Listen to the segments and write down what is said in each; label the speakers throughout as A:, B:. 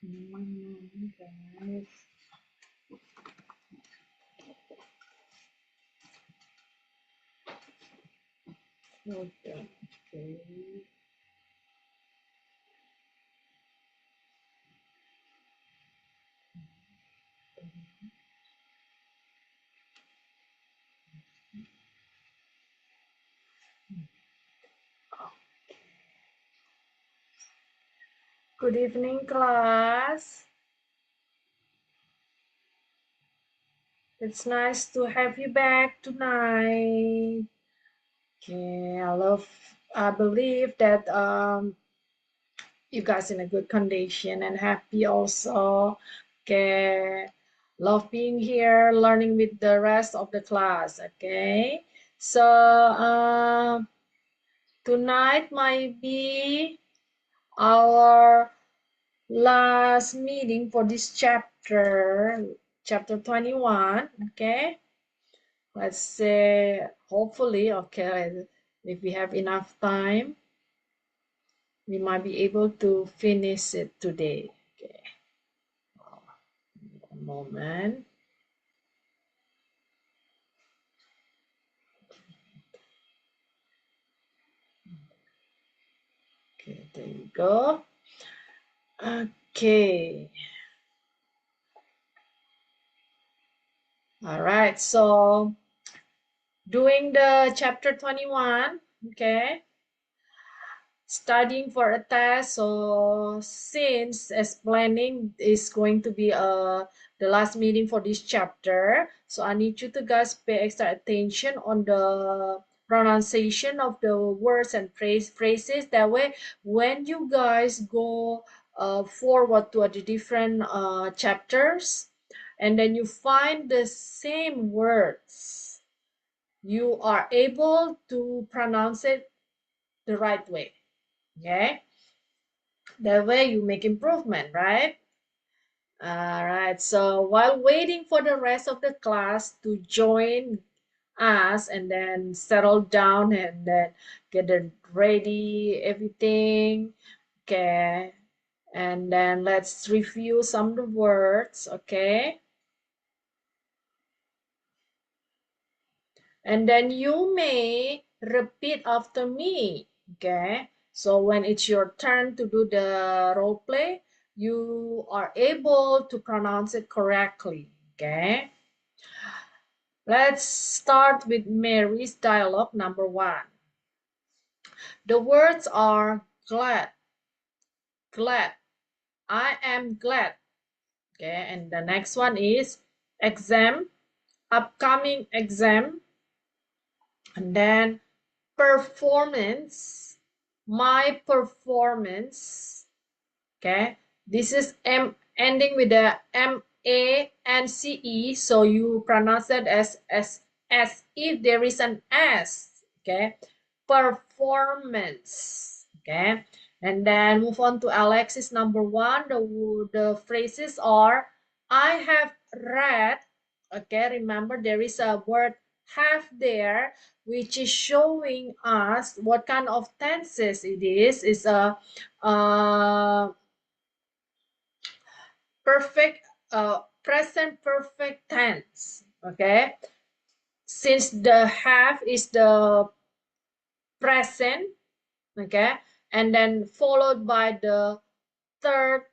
A: Guys. Okay. Good evening, class. It's nice to have you back tonight. Okay, I believe that you guys in a good condition and happy also. Okay, love being here, learning with the rest of the class. Okay, so tonight might be our last meeting for this chapter 21. Okay, let's say hopefully, okay, if we have enough time, we might be able to finish it today. Okay, a moment. Okay, there you go. Okay, all right, so doing the chapter 21. Okay, studying for a test. So since explaining is going to be the last meeting for this chapter, so I need you to guys pay extra attention on the pronunciation of the words and phrases. That way, when you guys go forward to the different chapters, and then you find the same words, you are able to pronounce it the right way. Okay, that way you make improvement, right? All right, so while waiting for the rest of the class to join us and then settle down and then get it ready, everything, okay, and then let's review some of the words, okay, and then you may repeat after me, okay. So when it's your turn to do the role play, you are able to pronounce it correctly, okay. Let's start with Mary's dialogue number 1. The words are glad, glad, I am glad, okay. And the next one is exam, upcoming exam, and then performance, my performance, okay. This is M ending with the M-A-N-C-E, so you pronounce it as if there is an S, okay. Performance, okay. And then move on to Alexis number 1. The phrases are I have read, okay. Remember there is a word have there, which is showing us what kind of tenses it is. Is a perfect present perfect tense, okay. Since the have is the present, okay, and then followed by the third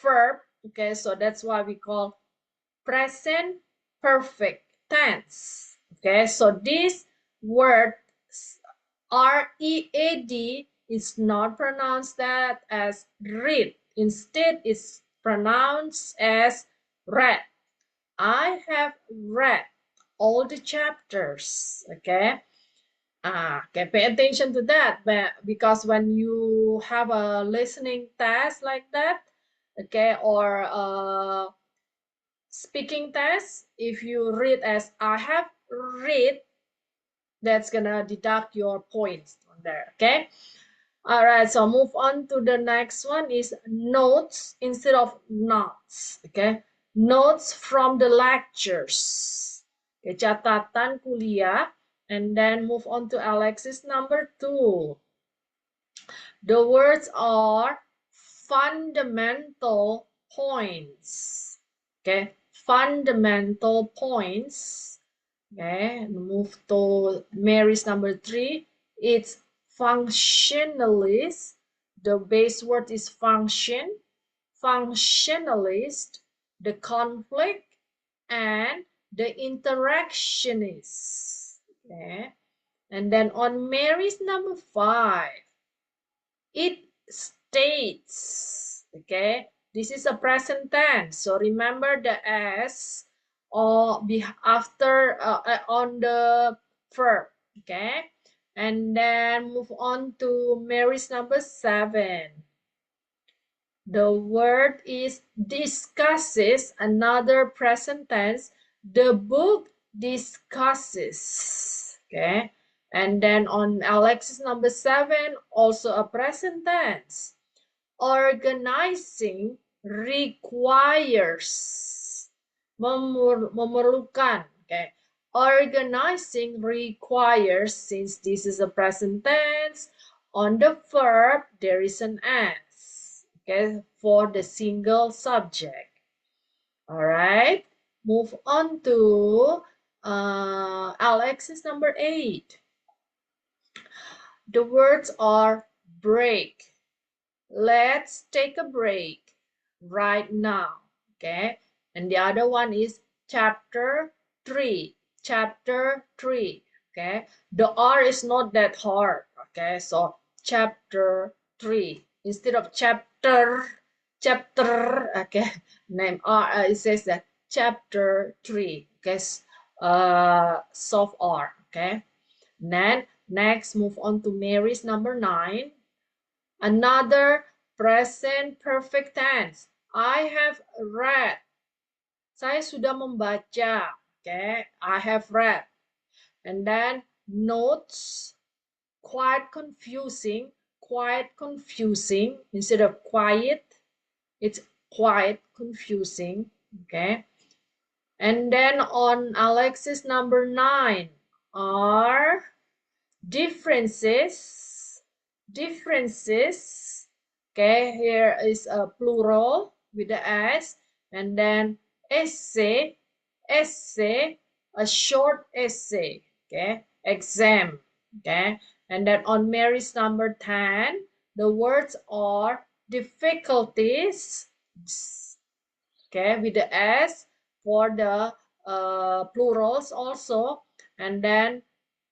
A: verb, okay, so that's why we call present perfect tense, okay. So this word read is not pronounced that as read, instead it's pronounced as read. I have read all the chapters, okay. Okay, pay attention to that, but because when you have a listening test like that, okay, or speaking test, if you read as I have read, that's gonna deduct your points on there, okay. All right, so move on to the next one is notes instead of notes, okay. Notes from the lectures, okay, catatan kuliah. And then move on to Alexis number 2. The words are fundamental points. Okay, fundamental points. Okay, move to Mary's number 3. It's functionalist. The base word is function, functionalist, the conflict, and the interactionist. Okay, and then on Mary's number 5, it states. Okay, this is a present tense, so remember the s or be after on the verb. Okay, and then move on to Mary's number 7. The word is discusses, another present tense. The book discusses. Okay, and then on Alexis number 7, also a present tense. Organizing requires, memerlukan. Okay, organizing requires, since this is a present tense, on the verb there is an s. Okay, for the single subject. All right, move on to Alexis number 8. The words are break. Let's take a break right now. Okay, and the other one is chapter 3. Chapter 3. Okay, the R is not that hard. Okay, so chapter 3 instead of chapter. Okay, name R. It says that chapter 3. Okay, soft R. Okay, then next move on to Mary's number 9. Another present perfect tense. I have read. Saya sudah membaca. Okay, I have read. And then notes, quite confusing. Quite confusing. Instead of quiet, it's quite confusing. Okay. And then on Alexis number 9 are differences. Differences. Okay, here is a plural with the s, and then essay, essay, a short essay. Okay, exam. Okay, and then on Mary's number 10, the words are difficulties. Okay, with the s for the plurals also, and then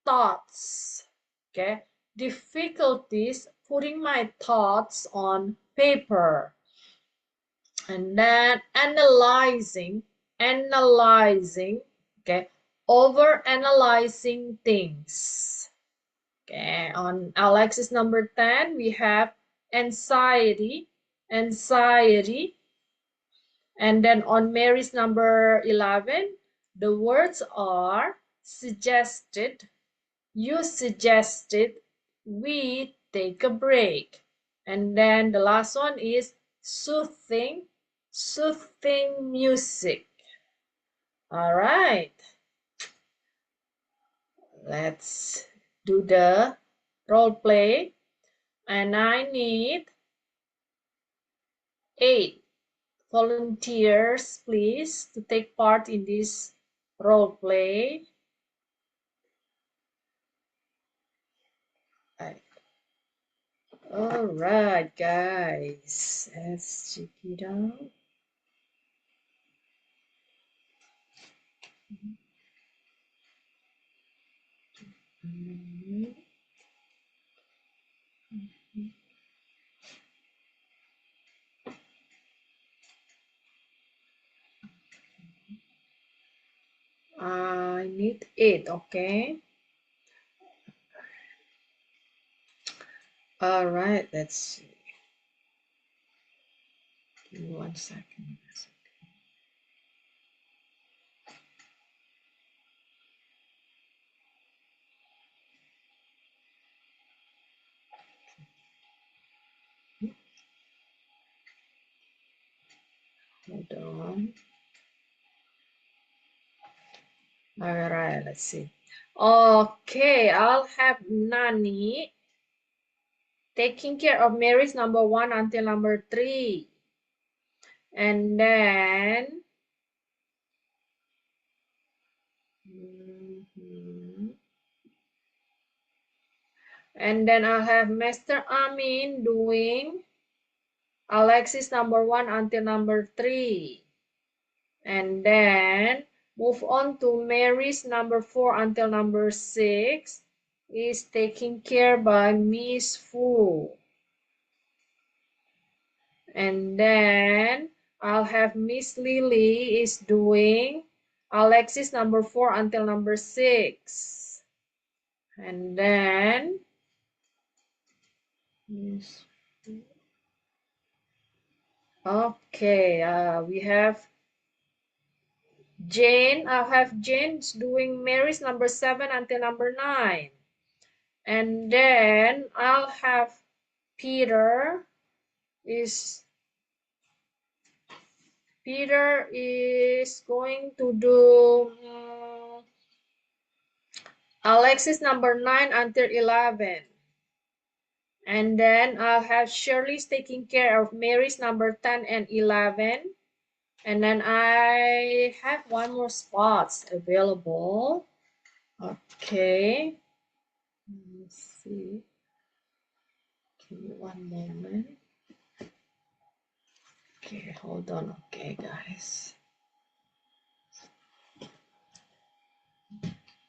A: thoughts. Okay, difficulties putting my thoughts on paper. And then analyzing, okay, over analyzing things. Okay, on Alexis number 10, we have anxiety, anxiety. And then on Mary's number 11, the words are suggested, you suggested, we take a break. And then the last one is soothing, soothing music. All right. Let's do the role play. And I need 8 volunteers, please, to take part in this role play. All right, guys, let's check it out. I need 8, okay? All right, let's see. Give me 1 second. Hold on. All right, let's see. Okay, I'll have Nani. taking care of Mary's number 1 until number 3. And then I'll have Mr. Amin doing Alexis number 1 until number 3. And then move on to Mary's number 4 until number 6 is taken care by Miss Fu. And then I'll have Miss Lily is doing Alexis number 4 until number 6. And then okay, we have Jane. I'll have Jane doing Mary's number 7 until number 9. And then I'll have Peter is going to do Alexis number 9 until 11. And then I'll have Shirley's taking care of Mary's number 10 and 11. And then I have one more spots available. Okay. Let me see. Give me one moment. Okay, hold on. Okay, guys.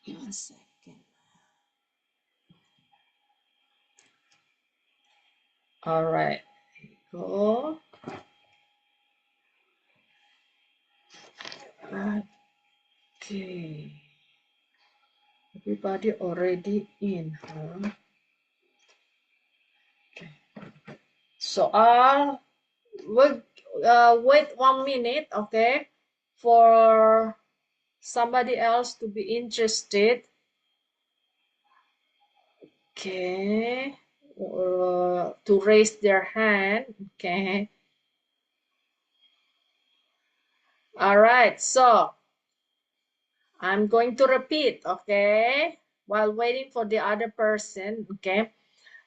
A: 1 second. All right. There you go. Okay. Everybody already in, huh? Okay. So I'll wait 1 minute, okay, for somebody else to be interested. Okay. To raise their hand. Okay. All right. So I'm going to repeat, okay, while waiting for the other person. Okay.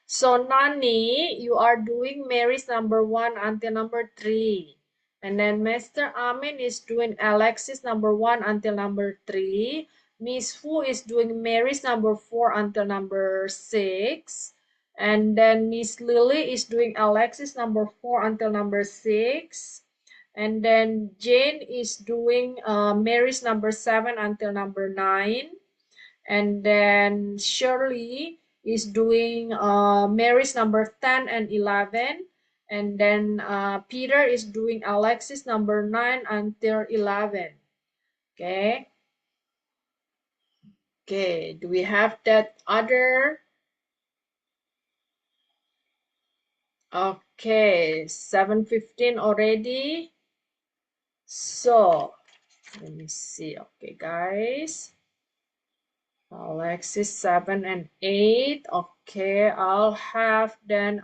A: So Nani, you are doing Mary's number 1 until number 3. And then Mr. Amin is doing Alexis number 1 until number 3. Miss Fu is doing Mary's number 4 until number 6. And then Miss Lily is doing Alexis number 4 until number 6. And then Jane is doing Mary's number 7 until number 9. And then Shirley is doing Mary's number 10 and 11. And then Peter is doing Alexis number 9 until 11. Okay. Okay, do we have that other? Okay, 7:15 already. So, let me see. Okay, guys. Alexis 7 and 8. Okay, I'll have then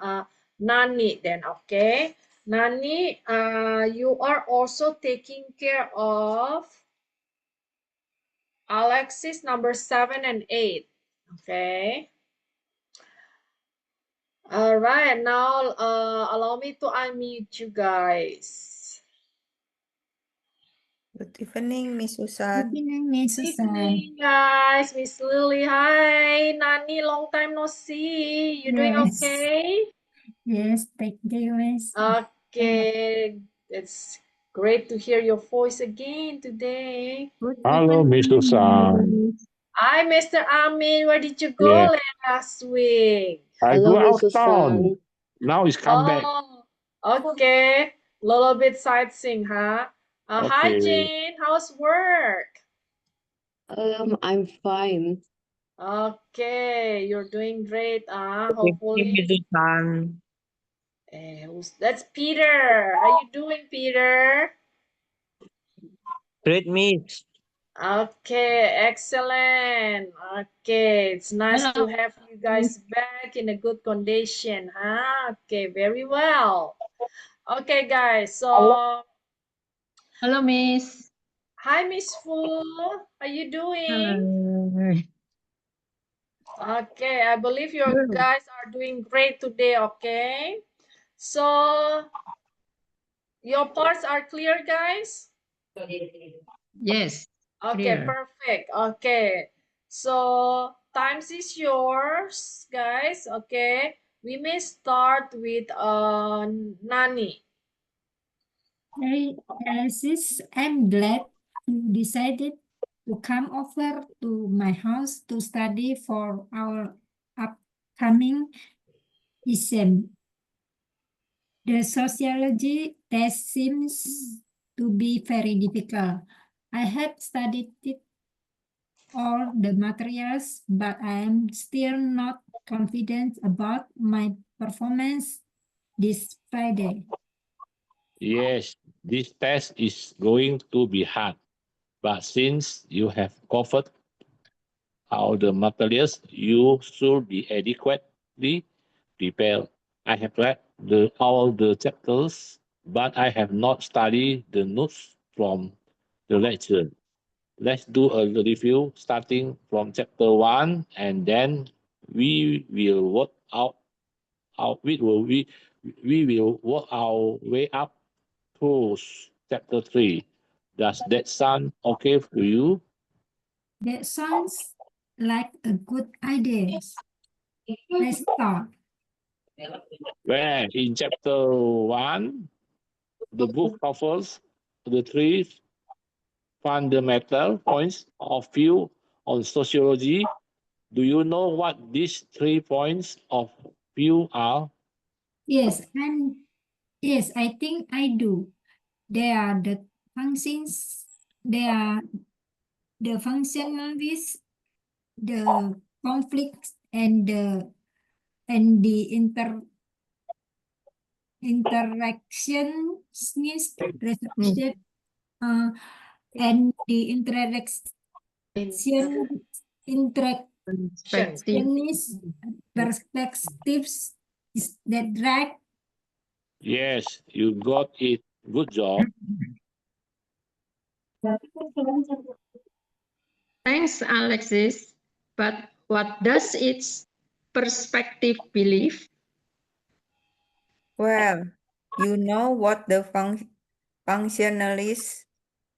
A: Nani then. Okay, Nani, you are also taking care of Alexis number 7 and 8. Okay. All right, now allow me to unmute you guys.
B: Good evening, Miss Susan.
C: Good evening, Miss
A: Good
C: Susan.
A: evening, guys. Miss Lily, hi. Nani, long time no see. You doing
C: Yes.
A: okay?
C: Yes, thank you, Miss.
A: Okay, it's great to hear your voice again today.
C: Good
D: Hello, Miss
C: evening,
D: Susan.
C: Miss.
A: Hi, Mr. Amin. Where did you go
D: Yes,
A: last week?
D: I
E: Hello,
D: go
E: Miss
D: out town.
E: Susan.
D: Now it's come back.
A: Oh, okay. Little bit sightseeing, huh? Hi,
D: Okay.
A: Jane. How's work?
E: I'm fine.
A: Okay, you're doing great,
B: Good evening,
A: hopefully.
B: Miss Susan.
A: That's Peter. How you doing, Peter?
B: Great, Miss.
A: Okay, excellent. Okay, it's nice to
C: Hello.
A: have you guys back in a good condition, huh? Okay, very well. Okay, guys, so
C: Hello, Miss.
A: hi, Miss Fu. How you doing?
C: Hello.
A: Okay, I believe you
E: Hmm.
A: guys are doing great today, okay? So, your parts are clear, guys?
C: Yes,
A: Okay,
C: clear.
A: perfect. Okay. So, times is yours, guys. Okay. We may start with Nani.
C: Hey, Alexis, I'm glad you decided to come over to my house to study for our upcoming exam. The sociology test seems to be very difficult. I have studied it all the materials, but I am still not confident about my performance this Friday.
D: Yes, this test is going to be hard. But since you have covered all the materials, you should be adequately prepared. I have read all the chapters, but I have not studied the notes from the lecture. Let's do a review starting from chapter 1, and then we will work out our we will work our way up to chapter 3. Does that sound okay for you?
C: That sounds like a good idea. Let's start.
D: Where in chapter 1, the book covers the three fundamental points of view on sociology. Do you know what these 3 points of view are?
C: Yes, I think I do. They are the functions, they are the functionalities, the conflicts, and the interactionist reception, and the
A: Action.
C: interactionist perspectives. Is that right?
D: Yes, you got it. Good job.
F: Thanks, Alexis. But what does its perspective believe?
B: Well, you know what the functionalist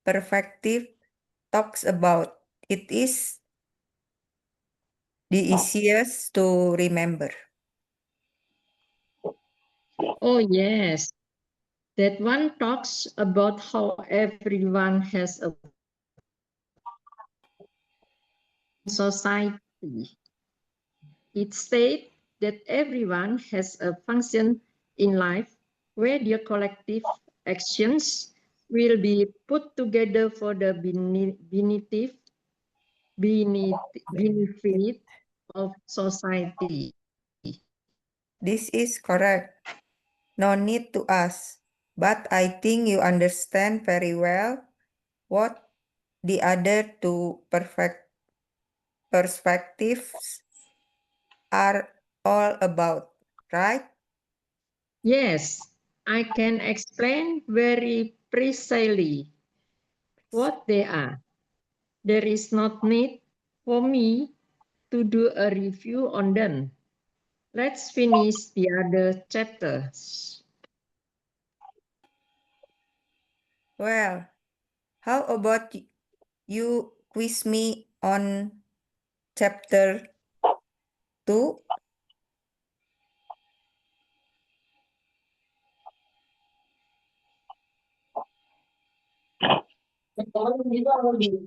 B: perspective talks about. It is the easiest to remember.
F: Oh, yes. That one talks about how everyone has a society. It states that everyone has a function in life where their collective actions will be put together for the benefit of society.
B: This is correct. No need to ask. But I think you understand very well what the other two perspectives are all about, right?
F: Yes, I can explain very precisely what they are. There is not need for me to do a review on them. Let's finish the other chapters.
B: Well, how about you quiz me on chapter 2?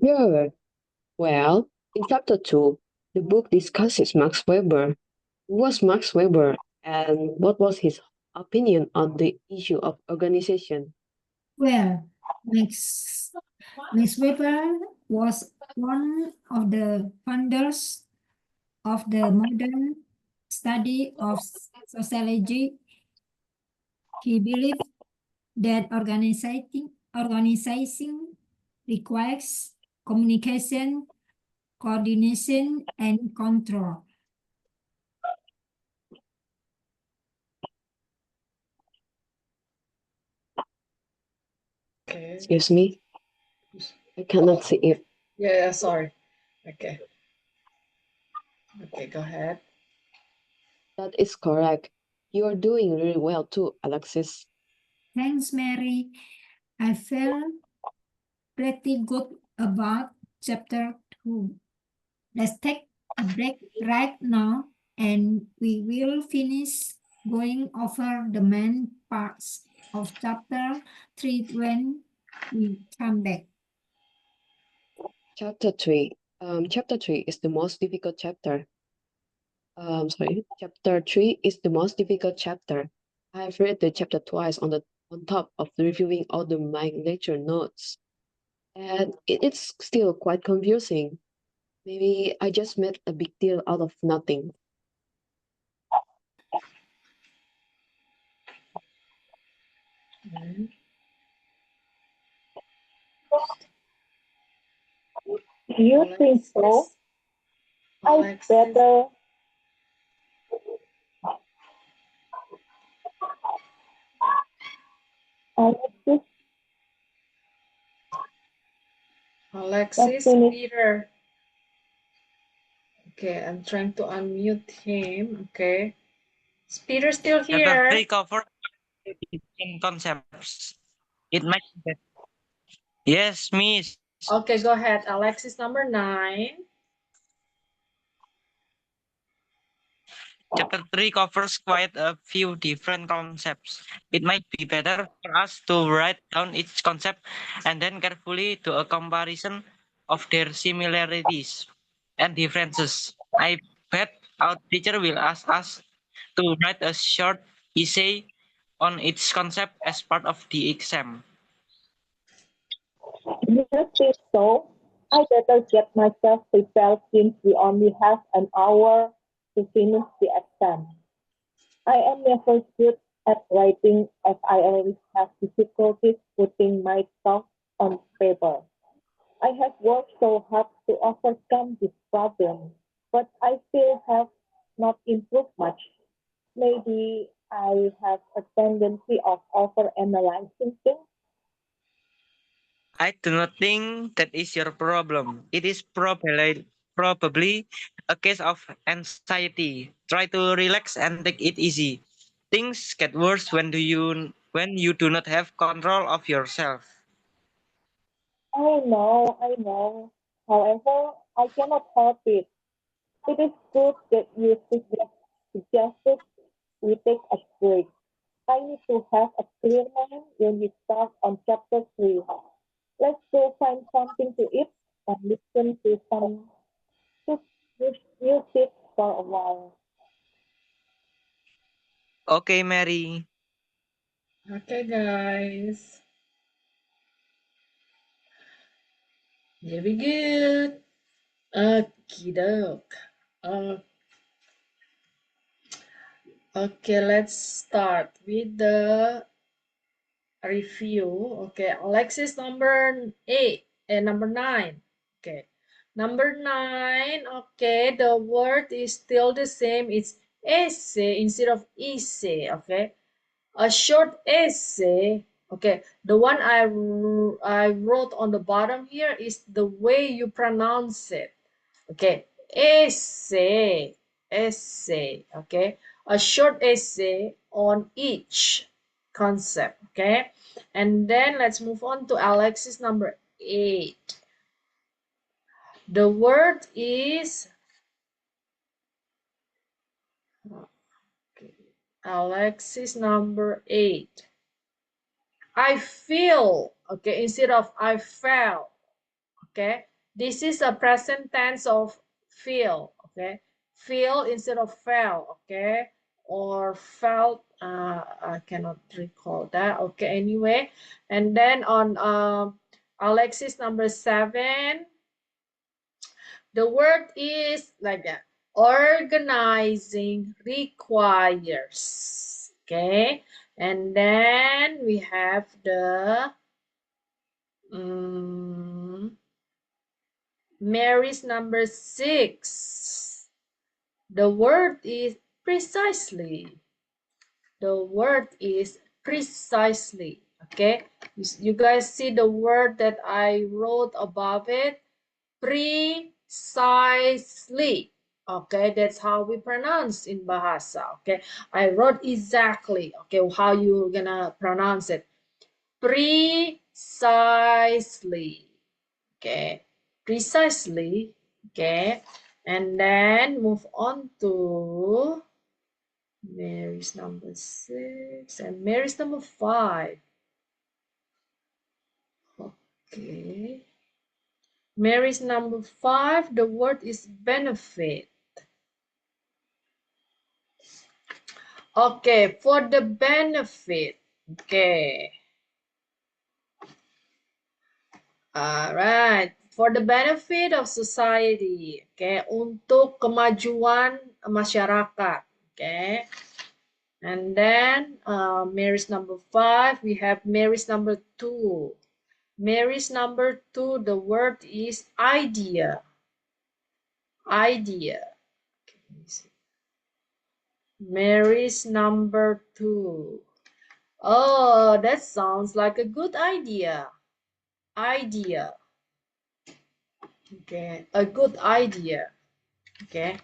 E: Sure. Well, in chapter 2, the book discusses Max Weber. Who was Max Weber and what was his opinion on the issue of organization?
C: Well, Max Weber was one of the founders of the modern study of sociology. He believed that organizing requires communication, coordination, and control.
A: Okay.
E: Excuse me, I cannot see it.
A: Yeah, sorry. Okay. Okay, go ahead.
E: That is correct. You are doing really well too, Alexis.
C: Thanks, Mary. I feel pretty good about chapter 2. Let's take a break right now and we will finish going over the main parts of chapter 3 when we come back.
E: Chapter 3. Chapter 3 is the most difficult chapter. Chapter 3 is the most difficult chapter. I've read the chapter twice on top of reviewing all my lecture notes. And it's still quite confusing. Maybe I just made a big deal out of nothing.
A: Mhm.
G: Do you think so?
A: Alexis.
G: I
A: Alexis.
G: better. Alexis,
A: Alexis,
G: finish.
A: Peter. Okay, I'm trying to unmute him. Okay. Is Peter still
H: Chapter
A: here?
H: 3 covers different concepts. It might be. Yes, Miss.
A: Okay, go ahead. Alexis, number 9.
H: Chapter 3 covers quite a few different concepts. It might be better for us to write down each concept and then carefully do a comparison of their similarities and differences. I bet our teacher will ask us to write a short essay on each concept as part of the exam.
G: Do you think so? I better get myself prepared since we only have an hour to finish the exam. I am never good at writing as I always have difficulties putting my thoughts on paper. I have worked so hard to overcome this problem, but I still have not improved much. Maybe I have a tendency of overanalyzing things.
H: I do not think that is your problem. It is probably a case of anxiety. Try to relax and take it easy. Things get worse when you do not have control of yourself.
G: I know. However, I cannot help it. It is good that you suggested we take a break. I need to have a clear mind when we start on chapter 3. Let's go find something to eat and listen to some music for a while.
H: Okay, Mary.
A: Okay, guys. Very good. Okie doke. Okay, let's start with the review. Okay, Alexis, number 8 and number 9. Okay, number 9. Okay, the word is still the same. It's essay instead of essay. Okay, a short essay. Okay, the one I wrote on the bottom here is the way you pronounce it. Okay, essay, essay. Okay, a short essay on each concept. Okay, and then let's move on to Alexis number 8. The word is okay, Alexis number 8. I feel, okay, instead of I felt, okay. This is a present tense of feel, okay. Feel instead of felt, okay, or felt. I cannot recall that. Okay, anyway, and then on Alexis number 7, the word is like that. Organizing requires, okay, and then we have the Mary's number 6. The word is precisely. The word is precisely. Okay, you guys see the word that I wrote above it? Precisely. Okay, that's how we pronounce in Bahasa. Okay, I wrote exactly. Okay, how you gonna pronounce it? Precisely. Okay, precisely. Okay, and then move on to Mary's number 6 and Mary's number 5. Okay. Mary's number 5, the word is benefit. Okay, for the benefit. Okay. All right. For the benefit of society. Okay, untuk kemajuan masyarakat. Okay. And then Mary's number 5, we have Mary's number 2. Mary's number 2, the word is idea. Idea. Okay, let me see. Mary's number 2. Oh, that sounds like a good idea. Idea. Okay, a good idea. Okay.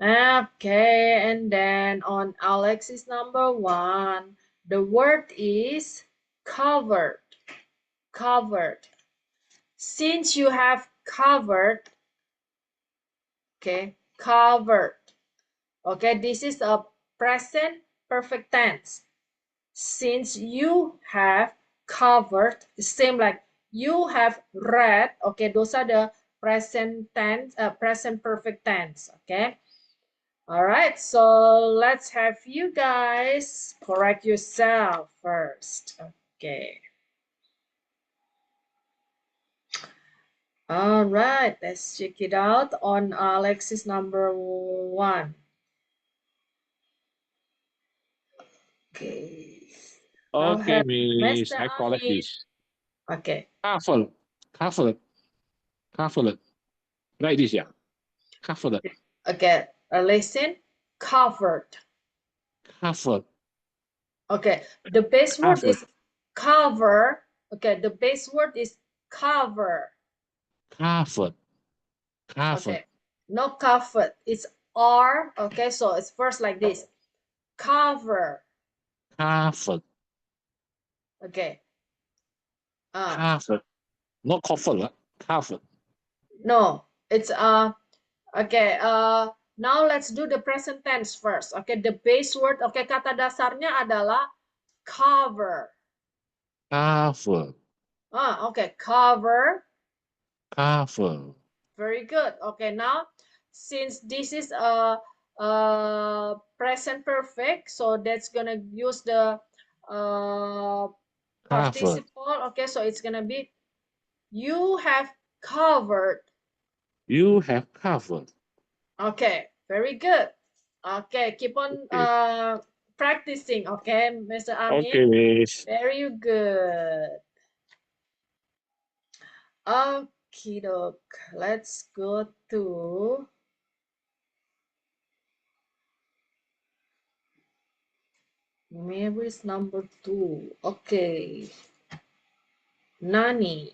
A: Okay, and then on Alex's number 1, the word is covered. Covered. Since you have covered, okay, covered. Okay, this is a present perfect tense. Since you have covered, the same like you have read. Okay, those are the present tense, present perfect tense. Okay. All right, so let's have you guys correct yourself first. Okay. All right, let's check it out on Alexis number 1. Okay. I'll
D: Okay,
A: have
D: Miss,
A: Mr.
D: I correct
A: Ami.
D: this.
A: Okay.
D: Covered, covered, covered. Like this, yeah. Covered,
A: Okay. Listen. Covered.
D: covered,
A: Okay. The base word
D: covered,
A: is cover. Okay. The base word is cover.
D: covered, covered,
A: Okay. No covered. It's R. Okay. So it's first like this. Cover.
D: covered,
A: Okay.
D: covered. Not covered, covered.
A: No. It's okay. Now let's do the present tense first. Okay. The base word. Okay. Kata dasarnya adalah cover.
D: Covered,
A: Okay. Cover.
D: covered.
A: Very good. Okay, now since this is a present perfect, so that's gonna use the
D: Covered.
A: participle. Okay, so it's gonna be you have covered.
D: You have covered.
A: Okay, very good. Okay, keep on
D: Okay.
A: practicing. Okay, Mr. Amin.
D: Okay, Miss.
A: Very good. Okay, doke. Let's go to Mary's number 2. Okay. Nani.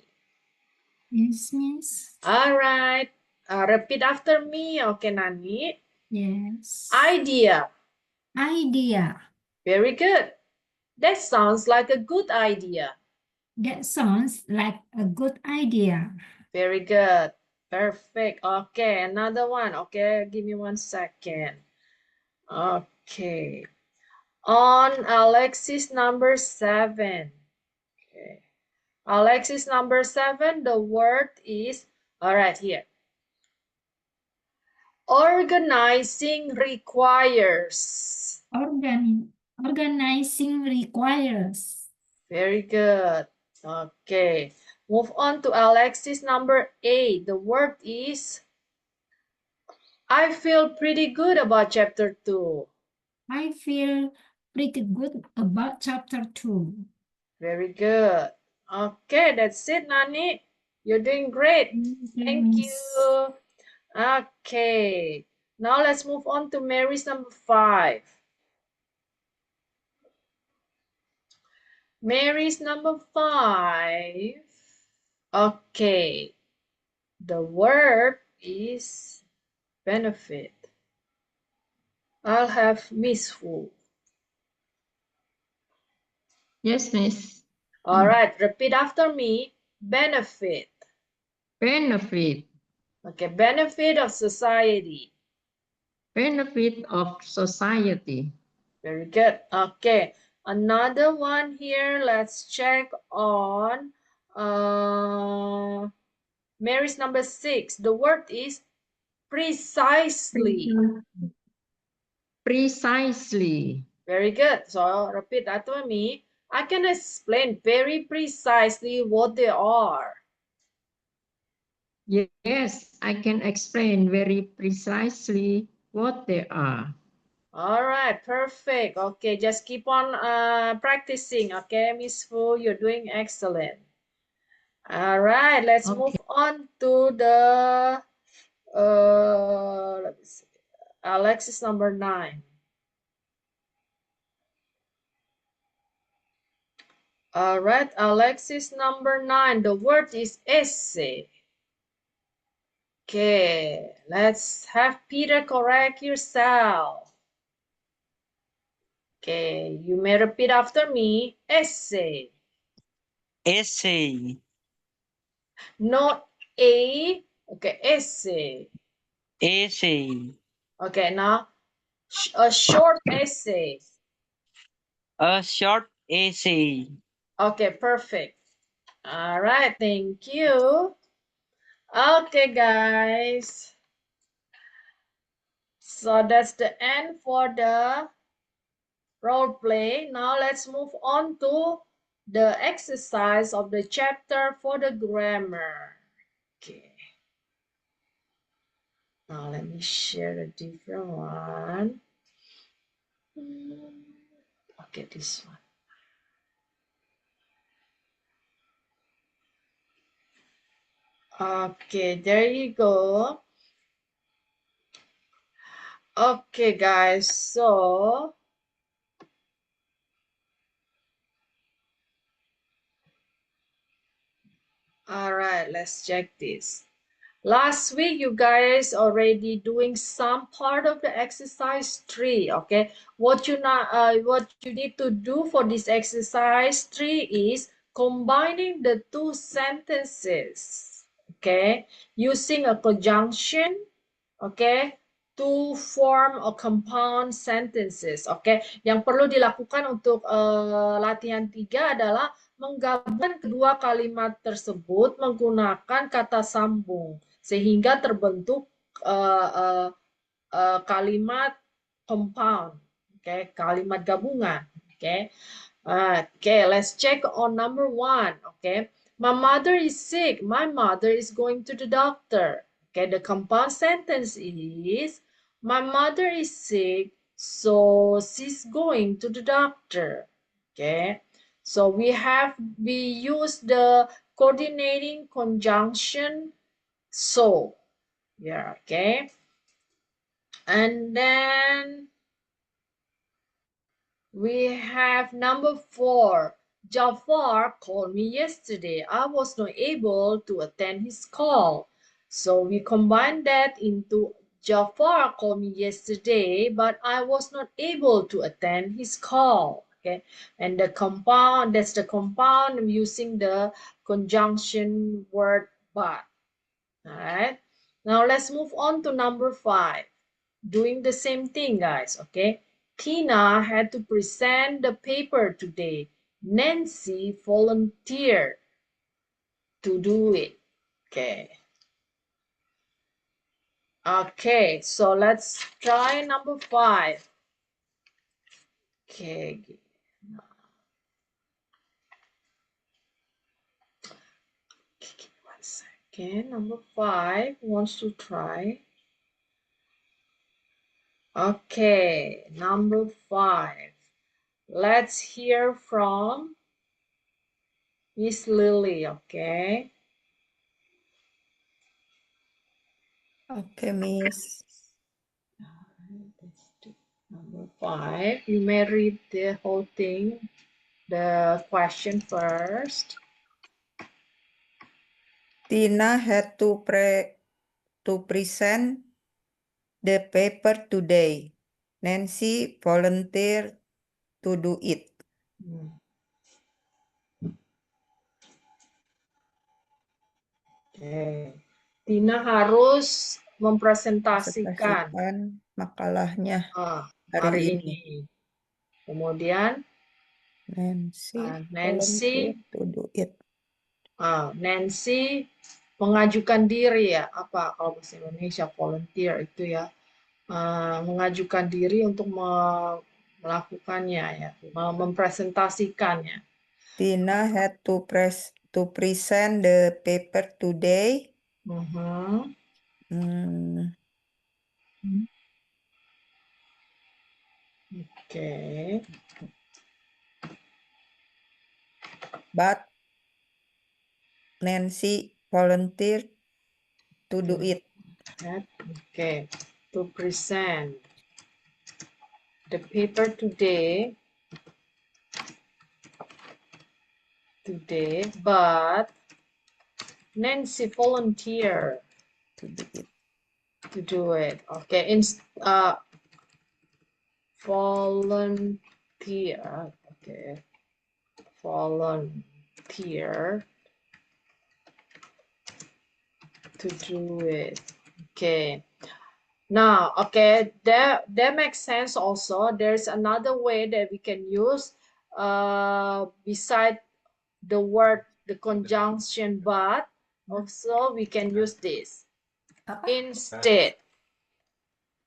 C: Yes, Miss.
A: All right. Repeat after me. Okay, Nani.
C: Yes.
A: Idea.
C: Idea.
A: Very good. That sounds like a good idea.
C: That sounds like a good idea.
A: Very good. Perfect. Okay, another one. Okay, give me 1 second. Okay. On Alexis number 7. Okay. Alexis number 7, the word is, all right, here. Organizing requires.
C: Organizing requires.
A: Very good. Okay. Move on to Alexis number 8. The word is, I feel pretty good about chapter 2.
C: I feel pretty good about chapter 2.
A: Very good. Okay, that's it, Nani. You're doing great. Thank you. Okay. Now let's move on to Mary's number 5. Mary's number 5. Okay. The word is benefit. I'll have Miss Fu.
F: Yes, Miss.
A: All right, repeat after me. Benefit.
F: Benefit.
A: Okay, benefit of society.
F: Benefit of society.
A: Very good. Okay, another one here. Let's check on Mary's number 6. The word is precisely.
F: Precisely.
A: Very good. So repeat after me. I can explain very precisely what they are.
F: Yes, I can explain very precisely what they are.
A: All right, perfect. Okay, just keep on practicing. Okay, Miss Fu, you're doing excellent. All right, let's move on to the let me see. Alexis number 9. All right, Alexis number 9. The word is essay. Okay, let's have Peter correct yourself. Okay, you may repeat after me. Essay.
H: Essay.
A: Not a. Okay, essay.
H: Essay.
A: Okay, now a short essay.
H: A short essay.
A: Okay, perfect. All right, thank you. Okay, guys. So that's the end for the role play. Now let's move on to the exercise of the chapter for the grammar. Okay. Now let me share a different one. Okay, this one. Okay, there you go. Okay, guys, so all right, let's check this. Last week, you guys already doing some part of the exercise 3, okay? What you need to do for this exercise 3 is combining the two sentences, okay? Using a conjunction, okay? To form a compound sentences, okay? Yang perlu dilakukan untuk latihan 3 adalah menggabungkan kedua kalimat tersebut menggunakan kata sambung sehingga terbentuk kalimat compound, okay? Kalimat gabungan, okay? Okay, let's check on number 1, okay? My mother is sick. My mother is going to the doctor. Okay, the compound sentence is my mother is sick, so she's going to the doctor. Okay, so we use the coordinating conjunction so. Yeah, okay. And then we have number 4. Jafar called me yesterday. I was not able to attend his call. So we combine that into Jafar called me yesterday, but I was not able to attend his call. Okay, and the compound, that's the compound I'm using the conjunction word but. All right, now let's move on to number 5. Doing the same thing, guys, okay? Tina had to present the paper today. Nancy volunteered to do it. Okay. Okay, so let's try number 5. Okay. One second. Number 5 wants to try. Okay, number 5. Let's hear from Miss Lily, okay?
B: Okay, Miss.
A: Number 5, you may read the whole thing, the question first.
B: Tina had to present the paper today. Nancy volunteered to do it.
A: Oke. Tina harus mempresentasikan
B: Presentasikan makalahnya
A: hari ini. Kemudian
B: Nancy
A: Nancy
B: volunteered to do it.
A: Nancy mengajukan diri ya, apa kalau bahasa Indonesia volunteer itu ya, mengajukan diri untuk melakukannya ya, mempresentasikannya.
B: Tina had to present the paper today.
A: Mhm. Oke.
B: But Nancy volunteered to do it.
A: Okay, to present the paper today, but Nancy volunteered
B: To do it.
A: to do it. Okay, volunteer. Okay, volunteer to do it. Okay. Now, okay, that makes sense also. There's another way that we can use beside the word, the conjunction but, also we can use this.
B: Apa?
A: Instead.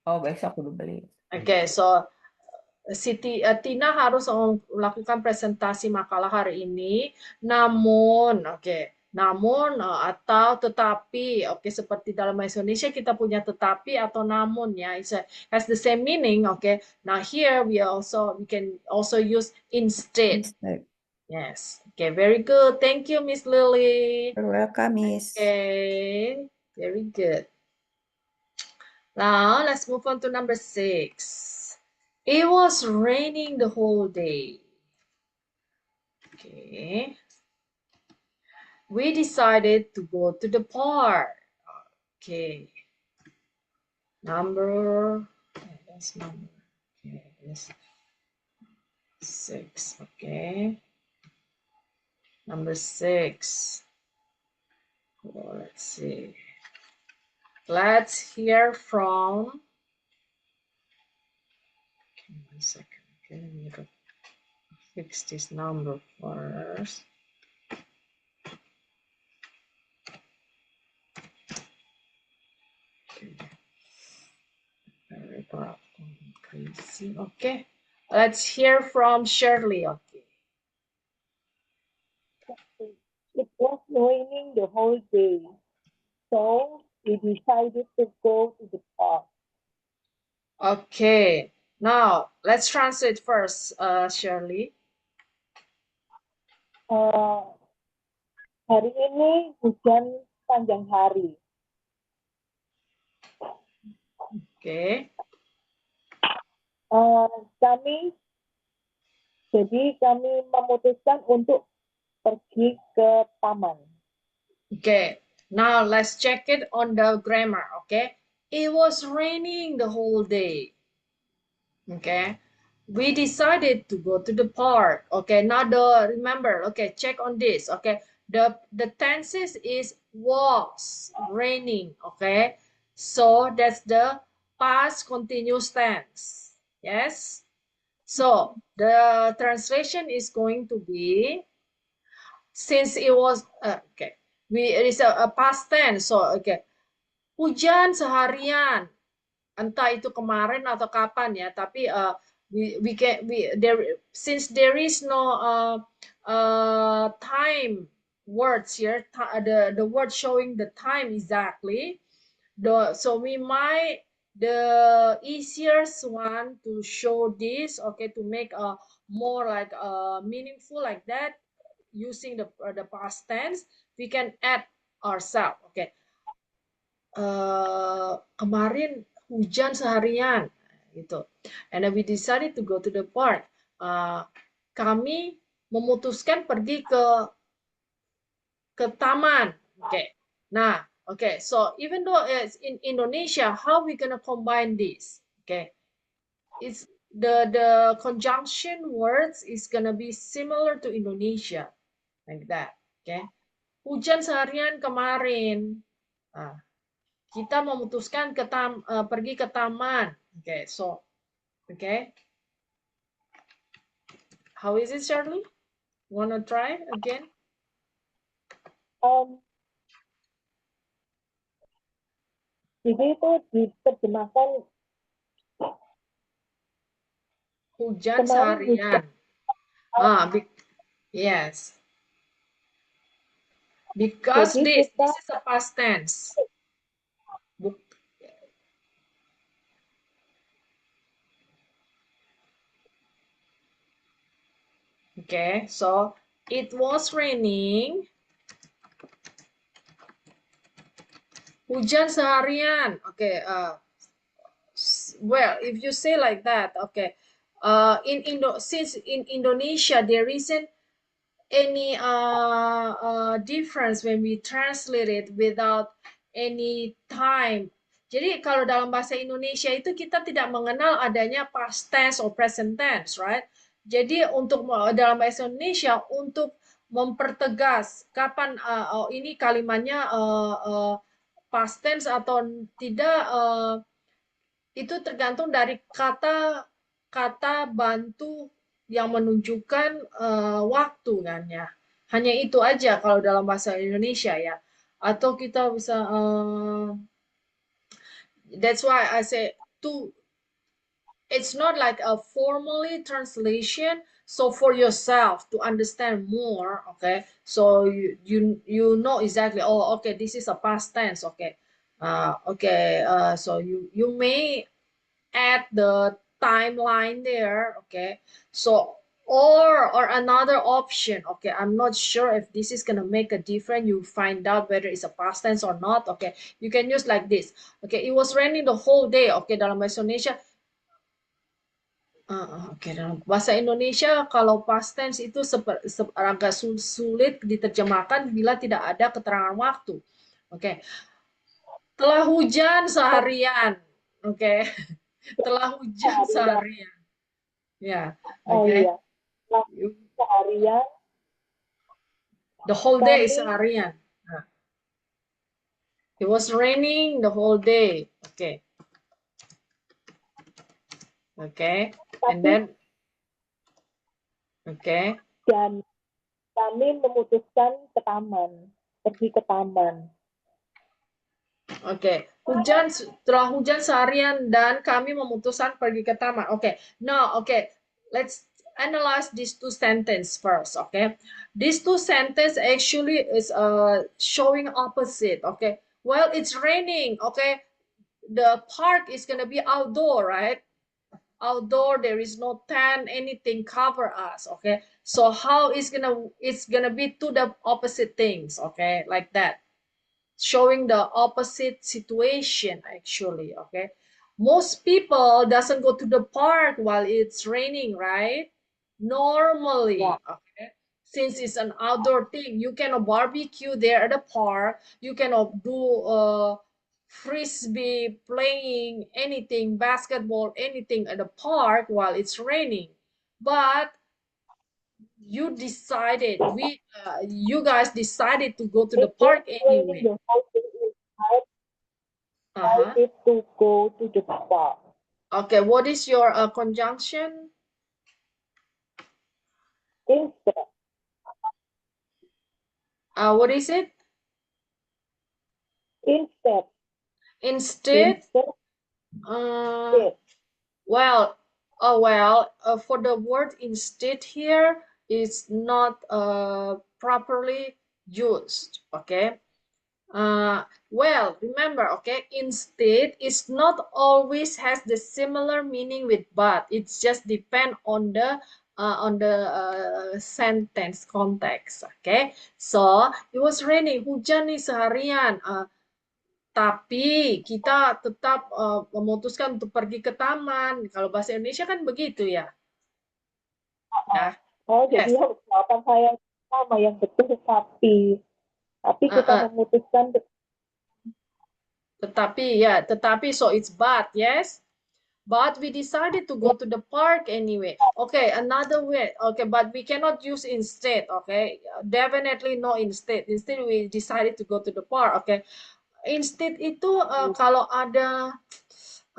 B: Oh, besok kudu beli.
A: Okay, so Tina harus melakukan presentasi makalah hari ini, namun, atau tetapi, seperti dalam bahasa Indonesia kita punya tetapi atau namun ya, has the same meaning, Now here we can also use instead. Yes, okay, very good. Thank you, Miss Lily.
B: You're welcome, Miss.
A: Okay, very good. Now let's move on to number 6. It was raining the whole day. Okay. We decided to go to the park. Okay. That's number. Okay, that's 6. Okay. Number 6. Oh, let's see. Let's hear from. Okay, 1 second. Okay, let me fix this number first. Crazy. Okay, let's hear from Shirley. Okay.
G: It was raining the whole day, so we decided to go to the park.
A: Okay, now let's translate first, Shirley.
G: Hari ini hujan panjang hari.
A: Okay.
G: Kami memutuskan untuk pergi ke taman.
A: Okay, now let's check it on the grammar. Okay, it was raining the whole day. Okay, we decided to go to the park. Okay, now remember. Okay, check on this. Okay, the tenses is was raining. Okay, so that's the past continuous tense. Yes. So the translation is going to be, since it was it is a past tense. So hujan seharian, entah itu kemarin atau kapan ya. Tapi since there is no time words here, the word showing the time exactly. So we might, the easiest one to show this, to make a more like meaningful like that, using the past tense, we can add ourselves. Kemarin hujan seharian gitu, and then we decided to go to the park. Kami memutuskan pergi ke taman. Nah, so even though it's in Indonesia, how we gonna combine this? it's the conjunction words is gonna be similar to Indonesia, like that. Okay. Hujan seharian kemarin. Nah, kita memutuskan pergi ke taman. Okay, so, okay. How is it, Charlie? Wanna try again?
G: Jadi itu diterjemahkan
A: Hujan
G: kemarin
A: seharian. Yes. Because
G: Jadi
A: this is a past tense. Okay, so it was raining. Hujan seharian. Okay, well, if you say like that, okay. Since in Indonesia there isn't any difference when we translate it without any time. Jadi kalau dalam bahasa Indonesia itu kita tidak mengenal adanya past tense or present tense, right? Jadi untuk dalam bahasa Indonesia untuk mempertegas kapan ini kalimatnya past tense atau tidak itu tergantung dari kata bantu yang menunjukkan waktu kan ya. Hanya itu aja kalau dalam bahasa Indonesia ya. Atau kita bisa that's why I say it's not like a formally translation. So for yourself to understand more, okay. So you know exactly. Oh, okay. This is a past tense. Okay. So you may add the timeline there. Okay. So or another option. Okay. I'm not sure if this is gonna make a difference. You find out whether it's a past tense or not. Okay. You can use like this. Okay. It was raining the whole day. Okay. Dalam bahasa Indonesia. Oke, dalam bahasa Indonesia kalau past tense itu agak sulit diterjemahkan bila tidak ada keterangan waktu. Oke. Telah hujan seharian. Oke. Telah hujan seharian. Ya.
G: Oh
A: Oke.
G: iya. Seharian.
A: The whole day seharian. Nah. It was raining the whole day. Oke. Oke. And then oke.
G: Dan kami memutuskan pergi ke taman.
A: Oke, setelah hujan seharian dan kami memutuskan pergi ke taman. Oke, now let's analyze these two sentences first. Okay, these two sentences actually is showing opposite. Okay, well it's raining. Okay, the park is gonna be outdoor, right? Outdoor, there is no tent, anything cover us. Okay, so how it's gonna be to the opposite things. Okay, like that. Showing the opposite situation actually. Okay, most people doesn't go to the park while it's raining, right? Normally.
G: Yeah.
A: Okay, since it's an outdoor thing, you cannot barbecue there at the park, you cannot do frisbee playing, anything, basketball, anything at the park while it's raining. But you decided you guys decided to go to the park anyway.
G: Decided to go to the park.
A: Okay, what is your conjunction?
G: Instead.
A: What is it?
G: Instead.
A: Instead. Well, for the word instead here is not properly used. Okay. Well, remember, okay, instead is not always has the similar meaning with but. It's just depend on the sentence context. Okay, so it was raining, hujan nih seharian. Tapi kita tetap memutuskan untuk pergi ke taman. Kalau bahasa Indonesia kan begitu ya. Ya.
G: Oh, jadi jawaban saya sama yang betul tapi kita memutuskan
A: tetapi so it's but, yes. but we decided to go to the park anyway. Okay, another way. Okay, but we cannot use instead. Okay, definitely no instead. Instead we decided to go to the park. Okay, instead itu kalau ada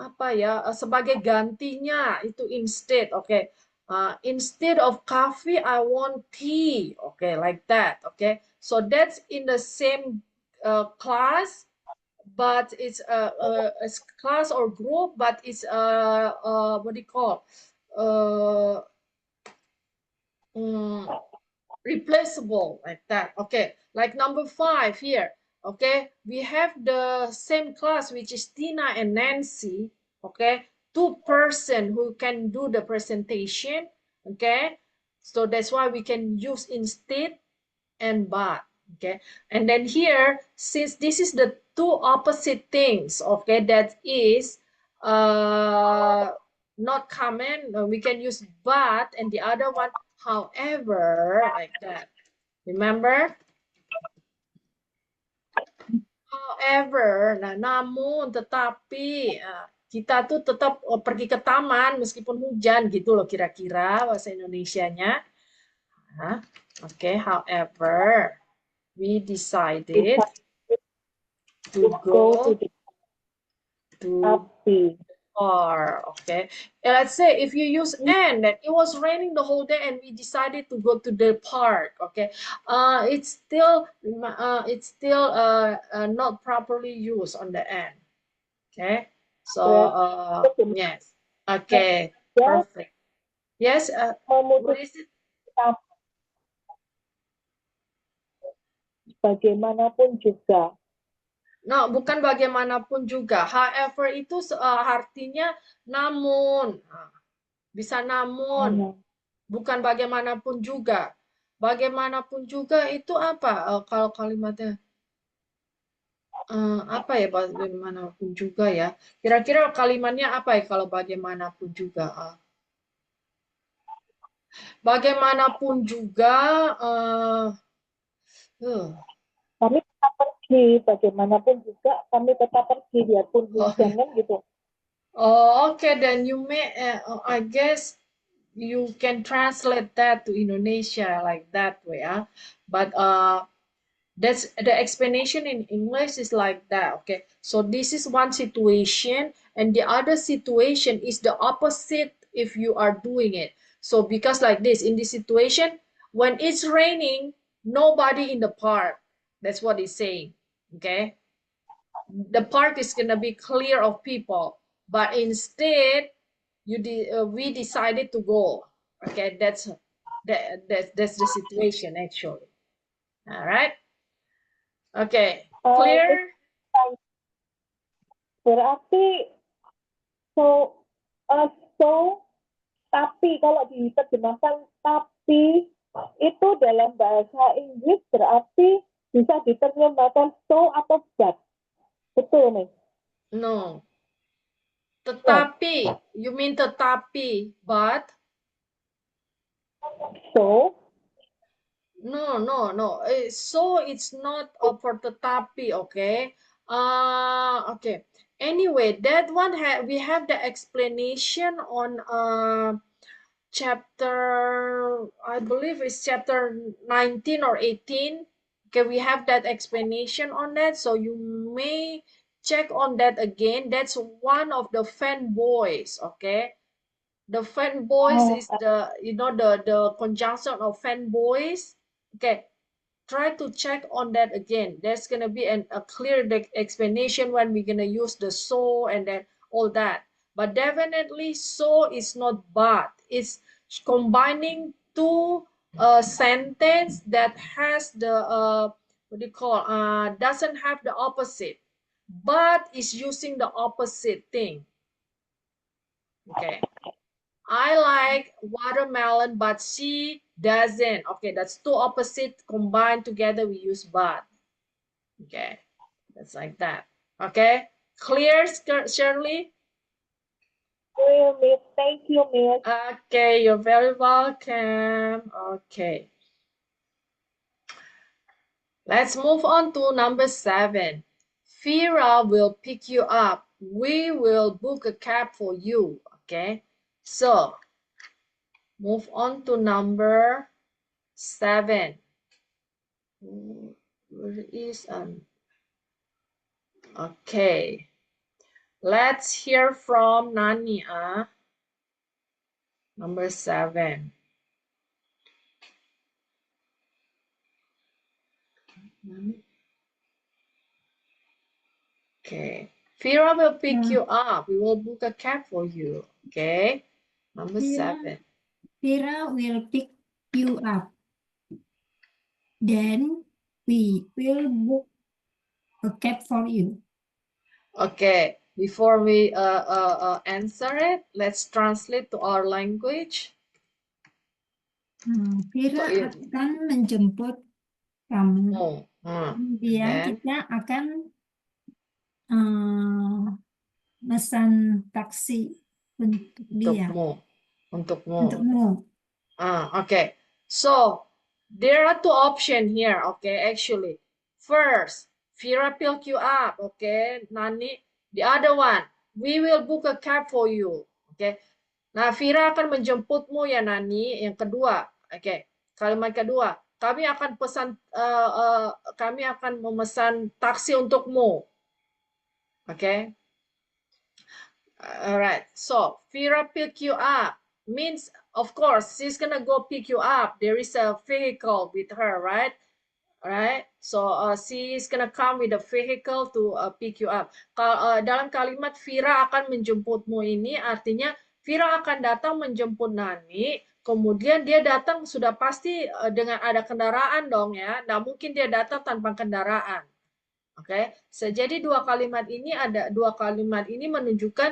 A: apa ya sebagai gantinya itu instead. Okay, instead of coffee I want tea. Okay, like that. Okay, so that's in the same class, but it's a class or group, but it's what do you call replaceable, like that. Okay, like number 5 here. Okay, we have the same class, which is Tina and Nancy. Okay, 2 person who can do the presentation. Okay, so that's why we can use instead and but. Okay, and then here, since this is the 2 opposite things, okay, that is not common, we can use but, and the other one however, like that. Remember? However, nah, namun, tetapi, kita tuh tetap pergi ke taman meskipun hujan gitu loh kira-kira bahasa Indonesianya. Okay, however, we decided to go to or okay, let's say if you use and that it was raining the whole day and we decided to go to the park. Okay, it's still not properly used on the end. Okay, so yes, okay, perfect. Yes, what is it?
G: Bagaimanapun juga.
A: No, bukan bagaimanapun juga. However itu artinya namun. Bisa namun. Bukan bagaimanapun juga. Bagaimanapun juga itu apa? Kalau kalimatnya apa ya bagaimanapun juga ya? Kira-kira kalimatnya apa ya kalau bagaimanapun juga? Bagaimanapun juga
G: kami tetap pergi, bagaimanapun juga kami tetap pergi biarpun hujan kan gitu.
A: Oh, okay, then you may I guess you can translate that to Indonesia like that way, but that's the explanation in English is like that. Okay, so this is one situation and the other situation is the opposite if you are doing it. So because like this, in this situation, when it's raining, nobody in the park. That's what he's saying. Okay, the park is gonna be clear of people, but instead we decided to go. Okay, that's the situation actually. All right. Okay, clear?
G: Berarti so tapi kalau diterjemahkan tapi itu dalam bahasa Inggris berarti bisa diterjemahkan so atau but. Betul nih?
A: No. Tetapi, you mean tetapi, but?
G: So?
A: No. So it's not for tetapi, okay? Okay. Anyway, that one we have the explanation on chapter, I believe it's chapter 19 or 18. Okay, we have that explanation on that, so you may check on that again. That's one of the fanboys. Okay, the fanboys is the the conjunction of fanboys. Okay, try to check on that again. There's gonna be a clear explanation when we're gonna use the so and then all that. But definitely so is not but. It's combining two sentence that has the what do you call doesn't have the opposite, but is using the opposite thing. Okay. I like watermelon, but she doesn't. Okay, that's two opposite combined together. We use but. Okay, that's like that. Okay, clear, Shirley?
G: Clear, Miss. Thank you, Miss.
A: Okay, you're very welcome. Okay. Let's move on to number 7. Fira will pick you up. we will book a cab for you. Okay, so move on to number 7. Where is okay, let's hear from Nani. Number 7. Okay, Fira will pick you up. We will book a cab for you. Okay, number
C: Fira.
A: 7.
C: Fira will pick you up. Then we will book a cab for you.
A: Okay, before we answer it, let's translate to our language.
C: Fira
A: So,
C: akan menjemput kamu. Kemudian
A: then
C: kita akan mesan taksi untuk dia. Untukmu.
A: Okay, so there are 2 options here. Okay, actually, first, Fira pick you up. Okay, Nani. The other one, we will book a cab for you. Okay, nah Fira akan menjemputmu ya Nani. Yang kedua, okay, kalimat kedua, kami akan kami akan memesan taksi untukmu. Okay. All right. So Fira pick you up means, of course, she's gonna go pick you up. There is a vehicle with her, right? All right. So she's gonna come with a vehicle to pick you up. Dalam kalimat Fira akan menjemputmu ini artinya Fira akan datang menjemput Nani. Kemudian dia datang sudah pasti dengan ada kendaraan dong ya. Nah mungkin dia datang tanpa kendaraan. Oke. Jadi dua kalimat ini menunjukkan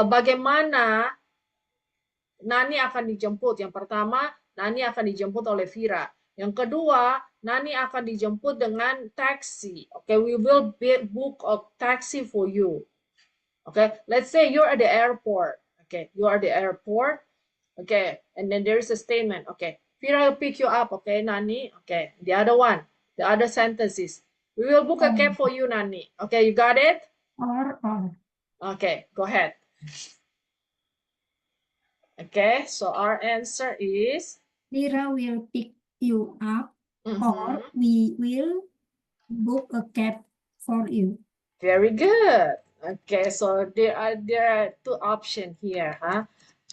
A: bagaimana Nani akan dijemput. Yang pertama, Nani akan dijemput oleh Fira. Yang kedua, Nani akan dijemput dengan taxi. Okay, we will book a taxi for you. Okay, let's say you're at the airport. Okay, you are at the airport. Okay, and then there is a statement. Okay, Fira will pick you up. Okay, Nani. Okay, the other sentence is, we will book a cab for you, Nani. Okay, you got it?
C: Or.
A: Okay, go ahead. Okay, so our answer is
C: Fira will pick you up, or we will book a cab for you.
A: Very good. Okay, so there are 2 options here, huh?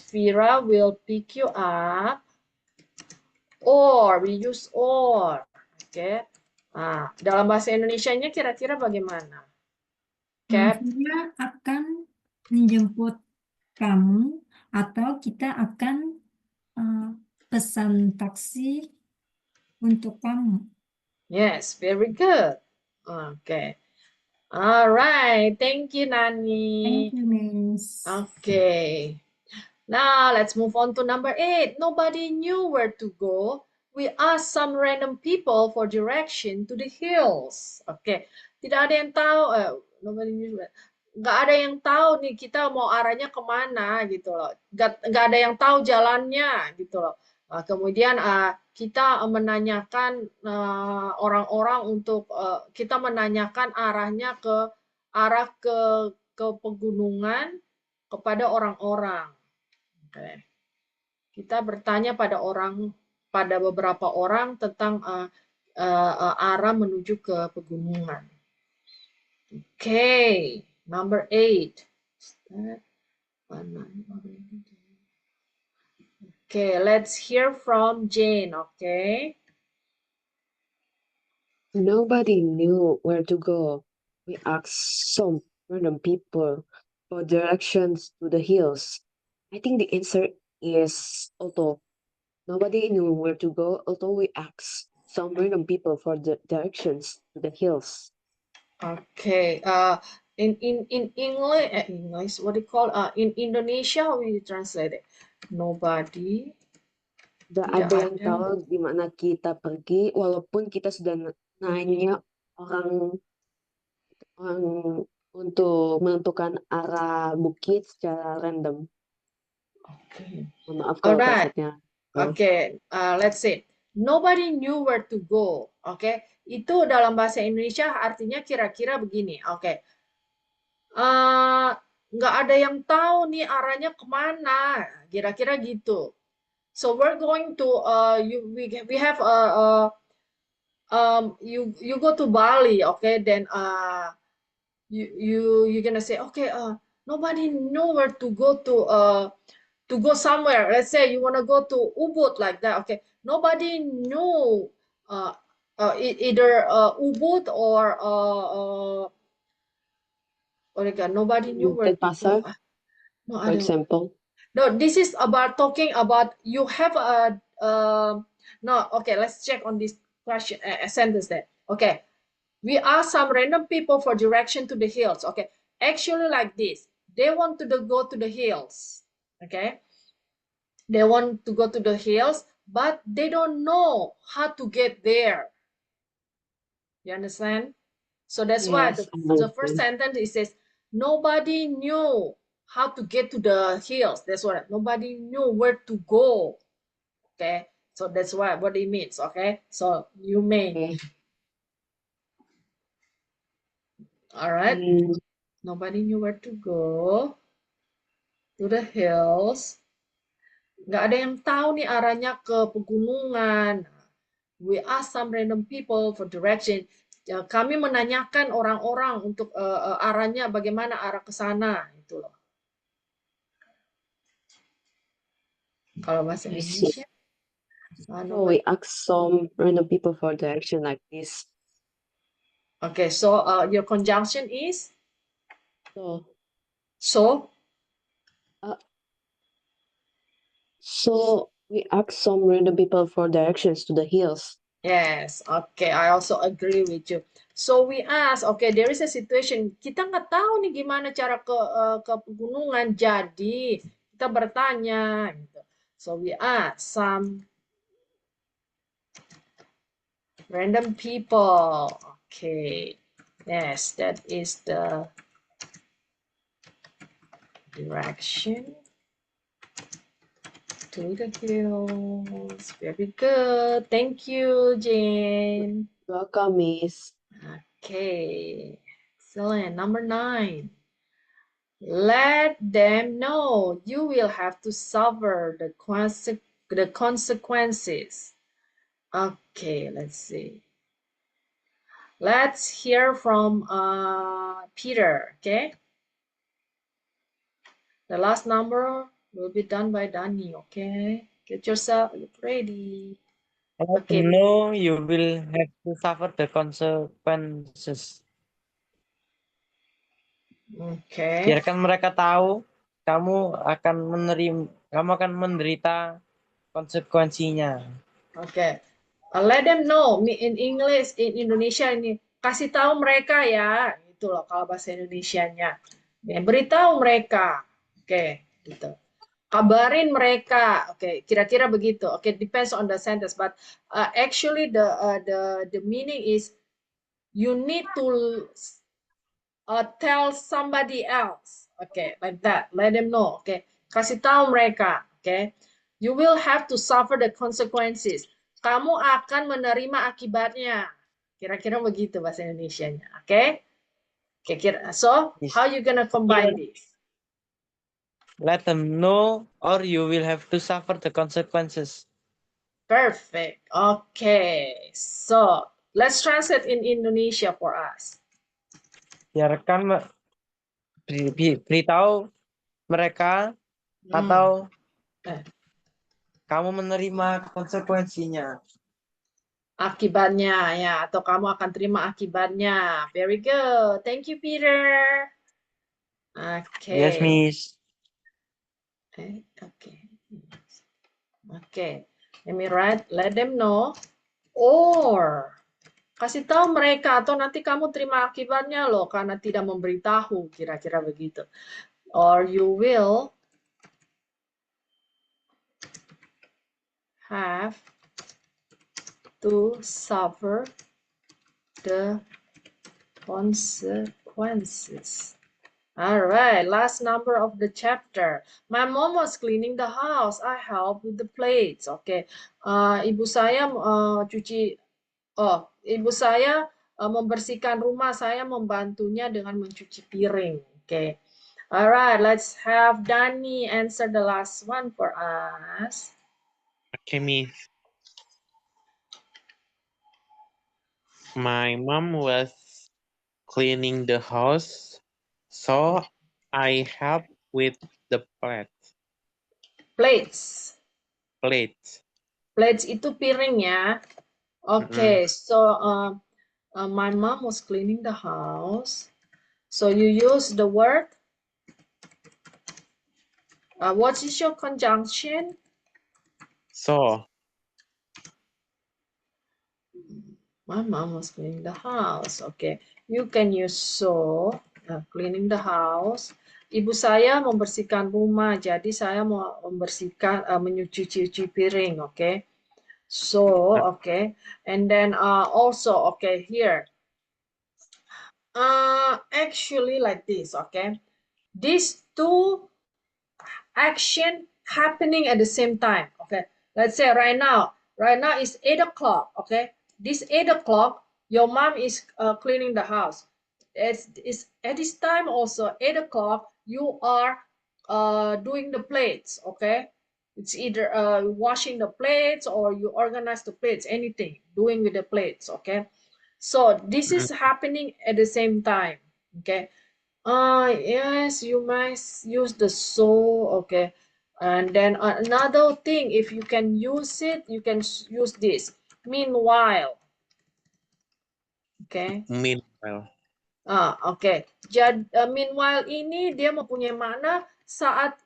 A: Fira will pick you up, or we use or. Okay. Dalam bahasa Indonesianya kira-kira bagaimana?
C: Fira akan menjemput kamu, atau kita akan pesan taksi untuk kamu.
A: Yes, very good. Okay. All right. Thank you, Nani.
C: Thank you, Miss.
A: Okay. Now let's move on to number 8. Nobody knew where to go. We asked some random people for direction to the hills. Okay. Tidak ada yang tahu. Nobody knew. Nggak ada yang tahu nih kita mau arahnya kemana gitu loh. Nggak ada yang tahu jalannya gitu loh. Kemudian kita menanyakan orang-orang untuk kita menanyakan arahnya ke pegunungan kepada orang-orang. Okay. Kita bertanya pada beberapa orang tentang arah menuju ke pegunungan. Okay, number 8. Okay, let's hear from Jane. Okay.
E: Nobody knew where to go. We asked some random people for directions to the hills. I think the answer is although. Nobody knew where to go, although we asked some random people for the directions to the hills.
A: Okay. In English, what do you call? In Indonesia, how we translate it? Nobody.
E: Tidak ada yang tahu di mana kita pergi, walaupun kita sudah nanya orang untuk menentukan arah bukit secara random.
A: Okay.
E: Maaf kalau konsepnya.
A: Okay, let's say nobody knew where to go. Okay, itu dalam bahasa Indonesia artinya kira-kira begini. Okay, nggak ada yang tahu nih arahnya kemana, kira-kira gitu. So we're going to we have you go to Bali, okay? Then you're gonna say, okay, nobody know where to go somewhere. Let's say you wanna go to Ubud like that, okay? Nobody knew either Ubud or nobody knew where to go.
E: Denpasar,
A: No,
E: for example.
A: No, this is about talking about you have a no. Okay, let's check on this question sentence there. Okay, we ask some random people for direction to the hills. Okay, actually like this, they want to go to the hills. Okay, they want to go to the hills, but they don't know how to get there. You understand? So that's why
E: Yes,
A: the first sentence it says nobody knew how to get to the hills. That's what nobody knew where to go. Okay, so that's what it means. Okay, so you may.
E: Okay.
A: All right. Nobody knew where to go to the hills. Nggak ada yang tahu nih arahnya ke pegunungan. We ask some random people for direction. Ya, kami menanyakan orang-orang untuk arahnya bagaimana arah ke sana itu loh. Kalau bahasa
E: I see.
A: Indonesia.
E: So we ask some random people for direction like this.
A: Okay, so your conjunction is
E: So we ask some random people for directions to the hills.
A: yes, okay, I also agree with you. So we ask, okay, there is a situation, kita nggak tahu nih gimana cara ke pegunungan, jadi kita bertanya gitu. So we ask some random people. Okay, yes, that is the direction to the hills. Very good. Thank you, Jane.
E: Welcome, Miss.
A: Okay, excellent. Number 9. Let them know you will have to suffer the consequences. Okay, let's see. Let's hear from Peter, okay? The last number will be done by Danny, okay? Get yourself ready.
H: Let them know you will have to suffer the consequences.
A: Okay.
H: Biarkan mereka tahu kamu akan menderita konsekuensinya.
A: Okay. Let them know. In English, in Indonesia ini kasih tahu mereka ya, gitu loh kalau bahasa Indonesianya. Ya, beritahu mereka. Oke, gitu. Kabarin mereka. Oke, kira-kira begitu. Oke, depends on the sentence, but actually the meaning is you need to tell somebody else. Okay, like that. Let them know. Okay, kasih tahu mereka. Okay, you will have to suffer the consequences. Kamu akan menerima akibatnya. Kira-kira begitu bahasa Indonesianya. Okay? So how you gonna combine this?
H: Let them know or you will have to suffer the consequences.
A: Perfect. Okay. So let's translate in Indonesia for us.
H: Biarkan beritahu mereka atau kamu menerima konsekuensinya.
A: Akibatnya ya, atau kamu akan terima akibatnya. Very good. Thank you, Peter. Okay.
H: Yes, Miss.
A: Okay. Let me write. Let them know. Or kasih tahu mereka atau nanti kamu terima akibatnya loh karena tidak memberitahu, kira-kira begitu. Or you will have to suffer the consequences. All right, last number of the chapter. My mom was cleaning the house. I helped with the plates. Okay, ibu saya ibu saya membersihkan rumah. Saya membantunya dengan mencuci piring. Okay. All right, let's have Danny answer the last one for us.
I: Okay, Miss. My mom was cleaning the house, so I helped with the
A: Plates.
I: plates.
A: Plates itu piring ya. Okay, so my mom was cleaning the house. So you use the word. What is your conjunction?
I: So,
A: My mom was cleaning the house. Okay, you can use so, cleaning the house. Ibu saya membersihkan rumah, jadi saya mau membersihkan, menyuci piring. Okay, so okay, and then also okay here. Actually like this. Okay, these two action happening at the same time. Okay, let's say right now is 8 o'clock. Okay, this 8 o'clock your mom is cleaning the house. It's at this time also 8 o'clock you are doing the plates. Okay, it's either washing the plates or you organize the plates, anything doing with the plates. Okay, so this is happening at the same time. Okay, yes, you might use the so, okay. And then another thing, if you can use it, you can use this. Meanwhile, okay.
I: meanwhile.
A: Okay. Jadi meanwhile ini dia mempunyai makna saat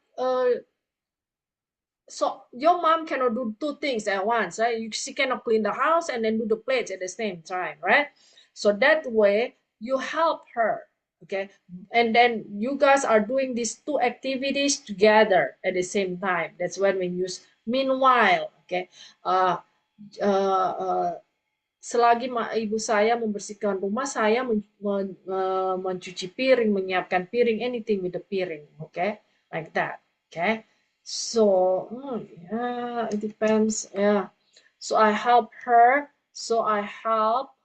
A: so your mom cannot do two things at once, right? She cannot clean the house and then do the plates at the same time, right? So that way you help her, okay? And then you guys are doing these two activities together at the same time. That's when we use meanwhile, okay? Selagi ibu saya membersihkan rumah, saya mencuci piring, menyiapkan piring, anything with the piring, okay? Like that, okay? So, yeah, it depends, yeah. So I help her, so I help,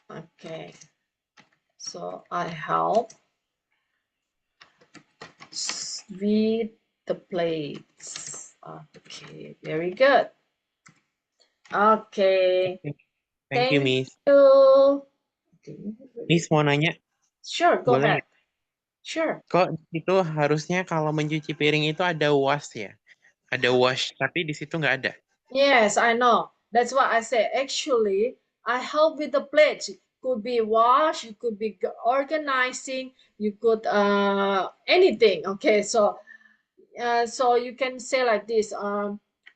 A: okay. So I help with the plates. Okay, very good. Okay.
I: Thank you, Miss.
A: you. Okay.
I: Miss mau nanya,
A: Sure, go
I: boleh
A: ahead. Sure.
I: kok itu harusnya kalau mencuci piring itu ada wash ya? Ada wash, tapi di situ nggak ada.
A: Yes, I know. That's what I say. Actually, I help with the plates. It could be wash, it could be organizing, you could anything. Okay, so so you can say like this.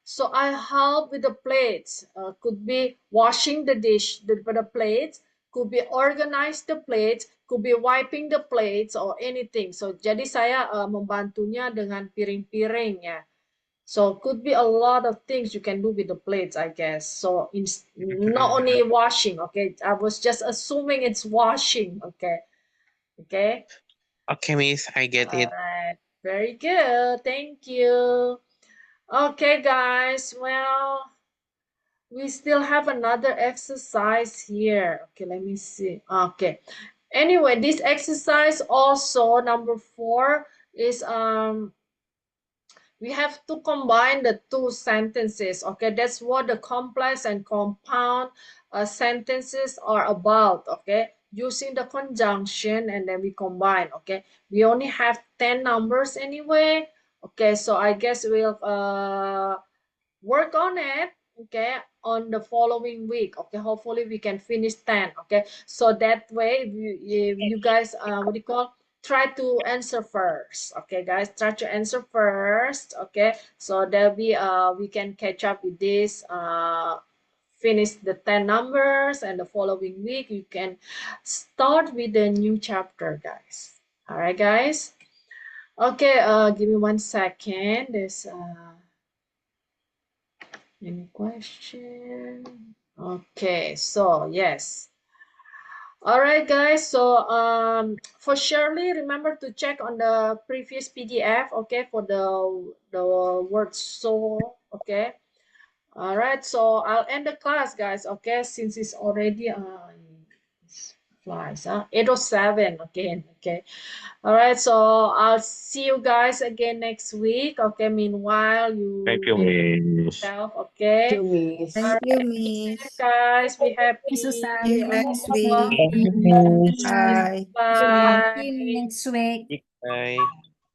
A: So I help with the plates. Could be washing the the plates. Could be organize the plates. Could be wiping the plates or anything. So jadi saya membantunya dengan piring-piring ya. So could be a lot of things you can do with the plates, I guess. So not only washing, okay? I was just assuming it's washing, okay? Okay.
I: Okay, Miss, I get
A: All
I: it.
A: right. Very good. Thank you. Okay, guys. Well, we still have another exercise here. Okay, let me see. Okay. Anyway, this exercise also number 4 is we have to combine the two sentences. Okay, that's what the complex and compound sentences are about. Okay, using the conjunction and then we combine. Okay, we only have 10 numbers anyway. Okay, so I guess we'll work on it, okay, on the following week. Okay, hopefully we can finish 10. Okay, so that way you guys what do you call, try to answer first. Okay guys, try to answer first. Okay, so there'll be we can catch up with this, finish the 10 numbers, and the following week you can start with the new chapter, guys. All right guys. Okay, give me 1 second. There's any question? Okay, so yes. All right, guys. So for Shirley, remember to check on the previous PDF. Okay, for the word so. Okay. All right. So I'll end the class, guys. Okay, since it's already it's twice, 807 again. Okay. All right. So I'll see you guys again next week. Okay. Meanwhile, you
D: Thank you,
A: behave
D: Miss.
A: yourself. Okay.
E: To Miss.
A: All
B: Thank you,
A: right. Be safe,
B: Miss.
A: guys. Be happy.
C: Miss Susan.
B: See you next week.
A: Bye.
B: Bye.
C: See you
A: Bye.
C: next week.
I: Bye.